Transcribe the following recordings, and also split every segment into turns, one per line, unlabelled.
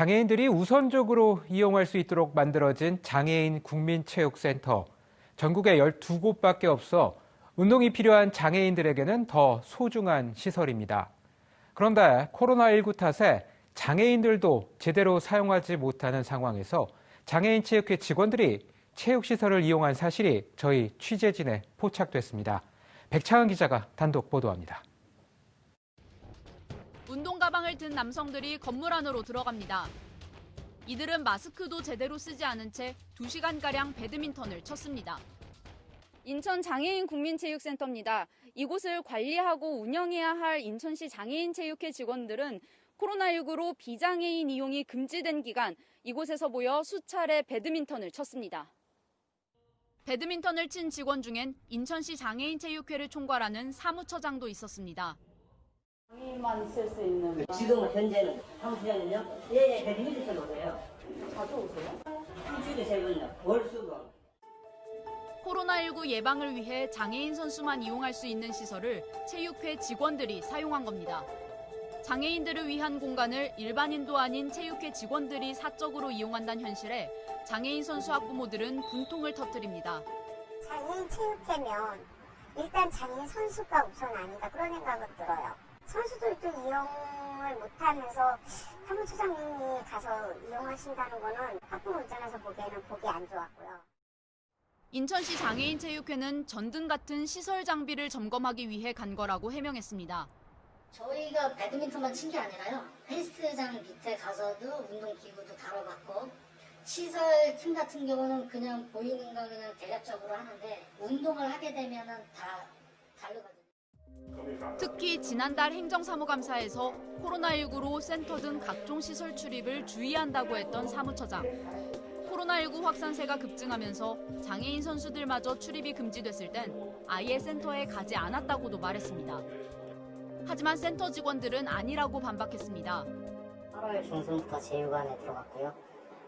장애인들이 우선적으로 이용할 수 있도록 만들어진 장애인 국민체육센터. 전국에 12곳밖에 없어 운동이 필요한 장애인들에게는 더 소중한 시설입니다. 그런데 코로나19 탓에 장애인들도 제대로 사용하지 못하는 상황에서 장애인 체육회 직원들이 체육시설을 이용한 사실이 저희 취재진에 포착됐습니다. 백창은 기자가 단독 보도합니다.
운동 가방을 든 남성들이 건물 안으로 들어갑니다. 이들은 마스크도 제대로 쓰지 않은 채 2시간가량 배드민턴을 쳤습니다.
인천 장애인 국민체육센터입니다. 이곳을 관리하고 운영해야 할 인천시 장애인체육회 직원들은 코로나19로 비장애인 이용이 금지된 기간 이곳에서 모여 수차례 배드민턴을 쳤습니다.
배드민턴을 친 직원 중엔 인천시 장애인체육회를 총괄하는 사무처장도 있었습니다.
장애인만 쓸 수 있는.
지금은 현재는 사무실장은요? 예, 배드민턴 오세요.
자주 오세요?
일주일에 3번요. 월수금.
코로나19 예방을 위해 장애인 선수만 이용할 수 있는 시설을 체육회 직원들이 사용한 겁니다. 장애인들을 위한 공간을 일반인도 아닌 체육회 직원들이 사적으로 이용한다는 현실에 장애인 선수 학부모들은 분통을 터뜨립니다.
장애인 체육회면 일단 장애인 선수가 우선 아닌가 그런 생각은 들어요. 선수들도 이용을 못하면서 사무처장님이 가서 이용하신다는 거는 학부모 입장에서 보기에는 보기 안 좋았고요.
인천시 장애인체육회는 전등 같은 시설 장비를 점검하기 위해 간 거라고 해명했습니다.
저희가 배드민턴만 친 게 아니라요. 헬스장 밑에 가서도 운동기구도 다뤄봤고 시설 팀 같은 경우는 그냥 보이는 거 그냥 대략적으로 하는데 운동을 하게 되면은 다 다르거든요.
특히 지난달 행정사무감사에서 코로나19로 센터 등 각종 시설 출입을 주의한다고 했던 사무처장. 코로나19 확산세가 급증하면서 장애인 선수들마저 출입이 금지됐을 땐 아예 센터에 가지 않았다고도 말했습니다. 하지만 센터 직원들은 아니라고 반박했습니다.
8월 중순부터 제휴관에 들어갔고요.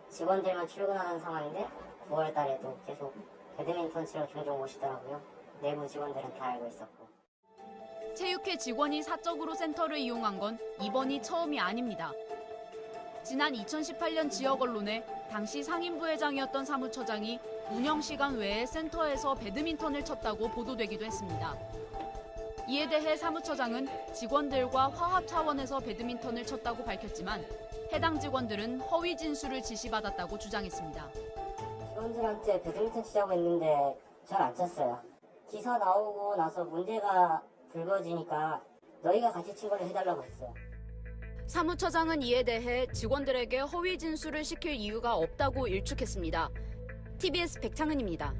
직원들만 출근하는 상황인데 9월 달에도 계속 배드민턴 치러 종종 오시더라고요. 내부 직원들은 다 알고 있었고.
체육회 직원이 사적으로 센터를 이용한 건 이번이 처음이 아닙니다. 지난 2018년 지역 언론에 당시 상임부회장이었던 사무처장이 운영 시간 외에 센터에서 배드민턴을 쳤다고 보도되기도 했습니다. 이에 대해 사무처장은 직원들과 화합 차원에서 배드민턴을 쳤다고 밝혔지만 해당 직원들은 허위 진술을 지시받았다고 주장했습니다.
직원들한테 배드민턴 치자고 했는데 잘 안 쳤어요. 기사 나오고 나서 문제가 불거지니까 너희가 같이 친 걸로 해달라고 했어요.
사무처장은 이에 대해 직원들에게 허위 진술을 시킬 이유가 없다고 일축했습니다. TBS 백창은입니다.